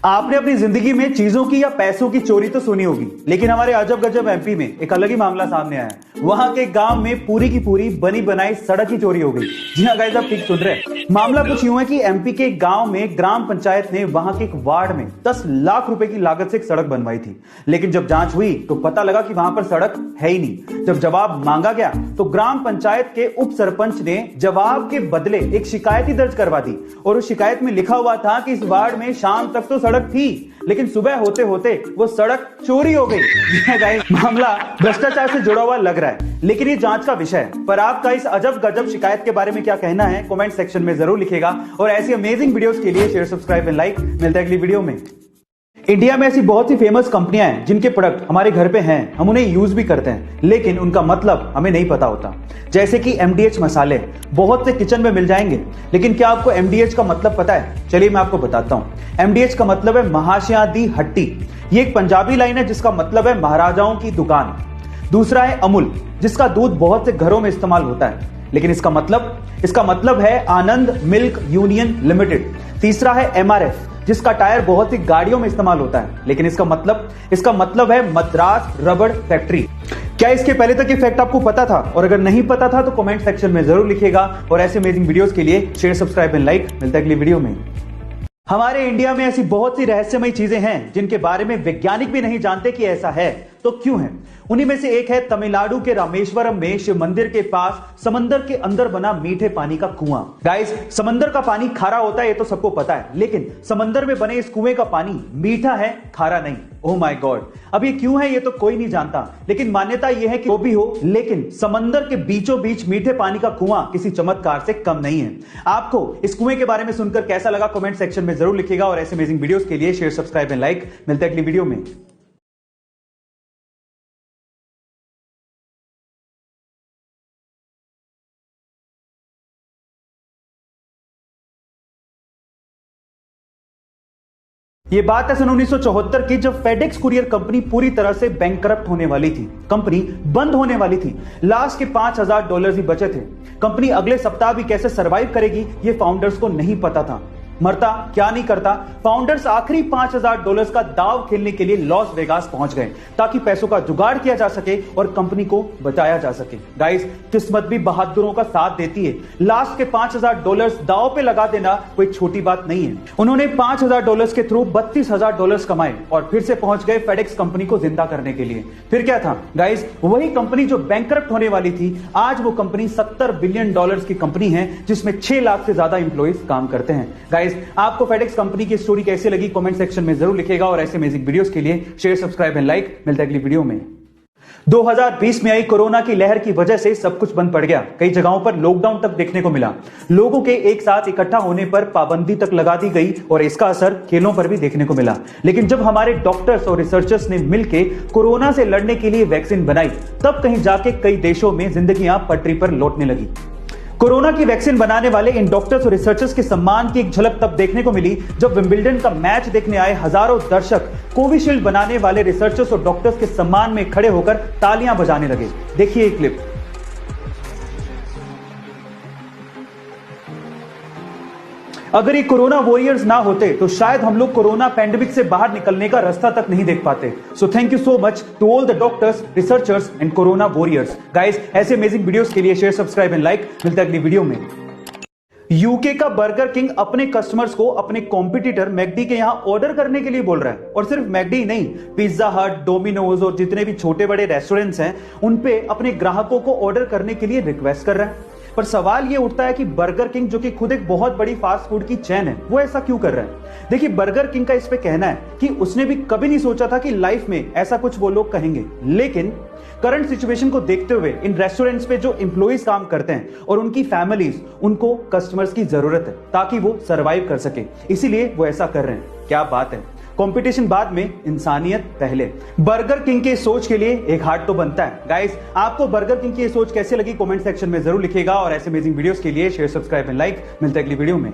आपने अपनी जिंदगी में चीजों की या पैसों की चोरी तो सुनी होगी, लेकिन हमारे अजब गजब एमपी में एक अलग ही मामला सामने आया है। वहां के गांव में पूरी की पूरी बनी बनाई सड़क ही चोरी हो गई। जी हाँ गाइस, आप ठीक सुन रहे हैं। मामला कुछ यूं है कि एमपी के गांव में ग्राम पंचायत ने वहां के एक वार्ड में 10 लाख रुपए की लागत से एक सड़क बनवाई थी, लेकिन जब जांच हुई तो पता लगा कि वहां पर सड़क है ही नहीं। जब जवाब मांगा गया तो ग्राम पंचायत के उप सरपंच ने जवाब के बदले एक शिकायत ही दर्ज करवा दी, और उस शिकायत में लिखा हुआ था कि इस वार्ड में शाम तक तो सड़क थी, लेकिन सुबह होते होते वो सड़क चोरी हो गई। मामला भ्रष्टाचार से जुड़ा हुआ लग रहा है, लेकिन ये जांच का विषय है। पर आपका इस अजब गजब शिकायत के बारे में क्या कहना है, कमेंट सेक्शन में जरूर लिखेगा। और ऐसी अमेजिंग वीडियोस के लिए शेयर, सब्सक्राइब एंड लाइक। मिलते हैं अगली वीडियो में। इंडिया में ऐसी बहुत सी फेमस कंपनियां हैं जिनके प्रोडक्ट हमारे घर पे हैं, हम उन्हें यूज भी करते हैं, लेकिन उनका मतलब हमें नहीं पता होता। जैसे कि एमडीएच मसाले बहुत से किचन में मिल जाएंगे, लेकिन क्या आपको एमडीएच का मतलब पता है? चलिए मैं आपको बताता हूं। एमडीएच का मतलब है महाशया दी हट्टी। ये एक पंजाबी लाइन है जिसका मतलब है महाराजाओं की दुकान। दूसरा है अमूल, जिसका दूध बहुत से घरों में इस्तेमाल होता है, लेकिन इसका मतलब है आनंद मिल्क यूनियन लिमिटेड। तीसरा है एमआरएफ, जिसका टायर बहुत सी गाड़ियों में इस्तेमाल होता है, लेकिन इसका मतलब है मद्रास रबड़ फैक्ट्री। क्या इसके पहले तक ये फैक्ट आपको पता था? और अगर नहीं पता था तो कमेंट सेक्शन में जरूर लिखिएगा। और ऐसे अमेजिंग वीडियोस के लिए शेयर, सब्सक्राइब एंड लाइक। मिलता है अगली वीडियो में। हमारे इंडिया में ऐसी बहुत सी रहस्यमयी चीजें हैं जिनके बारे में वैज्ञानिक भी नहीं जानते कि ऐसा है तो क्यों है। उन्हीं में से एक है तमिलनाडु के रामेश्वरम में शिव मंदिर के पास समंदर के अंदर बना मीठे पानी का कुआं। गाइस, समंदर का पानी खारा होता है ये तो सबको पता है, लेकिन समंदर में बने इस कुएं का पानी मीठा है, खारा नहीं। ओह माय गॉड, अब ये क्यों है ये तो कोई नहीं जानता, लेकिन मान्यता ये है कि वो भी हो, लेकिन समंदर के बीचों बीच मीठे पानी का कुआं किसी चमत्कार से कम नहीं है। आपको इस कुएं के बारे में सुनकर कैसा लगा, कमेंट सेक्शन में जरूर लिखिएगा। और ऐसे अमेजिंग वीडियोस के लिए शेयर, सब्सक्राइब एंड लाइक। मिलते हैं अगली वीडियो में। ये बात है सन 1974 की, जब फेडेक्स कुरियर कंपनी पूरी तरह से बैंकरप्ट होने वाली थी। कंपनी बंद होने वाली थी। लास्ट के $5000 ही बचे थे। कंपनी अगले सप्ताह भी कैसे सरवाइव करेगी ये फाउंडर्स को नहीं पता था। मरता क्या नहीं करता, फाउंडर्स आखिरी $5000 का दाव खेलने के लिए लॉस वेगास पहुंच गए ताकि पैसों का जुगाड़ किया जा सके और कंपनी को बचाया जा सके। गाइस, किस्मत भी बहादुरों का साथ देती है। लास्ट के $5000 दाव पे लगा देना कोई छोटी बात नहीं है। उन्होंने $5000 के थ्रू $32000 कमाए और फिर से पहुंच गए फेडेक्स कंपनी को जिंदा करने के लिए। फिर क्या था गाइस, वही कंपनी जो बैंकरप्ट होने वाली थी, आज वो कंपनी $70 बिलियन की कंपनी है, जिसमें 6 लाख से ज्यादा इंप्लॉइज काम करते हैं। गाइस, आपको फेडेक्स कंपनी की स्टोरी कैसी लगी, कमेंट सेक्शन में जरूर लिखिएगा। और ऐसे अमेजिंग वीडियोस के लिए शेयर, सब्सक्राइब एंड लाइक। मिलते हैं अगली वीडियो में। 2020 में आई कोरोना की लहर की वजह से सब कुछ बंद पड़ गया। कई जगहों पर लॉकडाउन तक देखने को मिला। लोगों के एक साथ इकट्ठा होने पर पाबंदी तक लगा दी गई और इसका असर खेलों पर भी देखने को मिला। लेकिन जब हमारे डॉक्टर्स और रिसर्चर्स ने मिलकर कोरोना से लड़ने के लिए वैक्सीन बनाई, तब कहीं जाके कई देशों में जिंदगियां पटरी पर लौटने लगी। कोरोना की वैक्सीन बनाने वाले इन डॉक्टर्स और रिसर्चर्स के सम्मान की एक झलक तब देखने को मिली जब विंबलडन का मैच देखने आए हजारों दर्शक कोविशील्ड बनाने वाले रिसर्चर्स और डॉक्टर्स के सम्मान में खड़े होकर तालियां बजाने लगे। देखिए ये क्लिप। अगर ये कोरोना वॉरियर्स ना होते तो शायद हम लोग कोरोना पैंडेमिक से बाहर निकलने का रास्ता तक नहीं देख पाते। So thank you so much to all the doctors, researchers and corona warriors. Guys, ऐसे अमेजिंग वीडियोस के लिए शेयर, सब्सक्राइब एंड लाइक। मिलते हैं अगली वीडियो में। यूके का बर्गर किंग अपने कस्टमर्स को अपने कॉम्पिटिटर मैकडी के यहां ऑर्डर करने के लिए बोल रहा है। और सिर्फ मैकडी नहीं, पिज्जा हट, डोमिनोज और जितने भी छोटे बड़े रेस्टोरेंट्स हैं, उन पे अपने ग्राहकों को ऑर्डर करने के लिए रिक्वेस्ट कर रहा है। पर सवाल यह उठता है कि बर्गर किंग, जो कि खुद एक बहुत बड़ी फास्ट फूड की चेन है, वो ऐसा क्यों कर रहा है? देखिए, बर्गर किंग का इस पे कहना है कि उसने भी कभी नहीं सोचा था कि लाइफ में ऐसा कुछ वो लोग कहेंगे, लेकिन करंट सिचुएशन को देखते हुए इन रेस्टोरेंट्स पे जो एम्प्लॉइज काम करते हैं और उनकी फैमिलीज, उनको कस्टमर्स की जरूरत है ताकि वो सरवाइव कर सके, इसीलिए वो ऐसा कर रहे हैं। क्या बात है, कंपटीशन बाद में, इंसानियत पहले। बर्गर किंग के सोच के लिए एक हार्ट तो बनता है। गाइस, आपको बर्गर किंग की सोच कैसे लगी, कमेंट सेक्शन में जरूर लिखिएगा। और ऐसे अमेजिंग वीडियोस के लिए शेयर, सब्सक्राइब एंड लाइक। मिलते हैं अगली वीडियो में।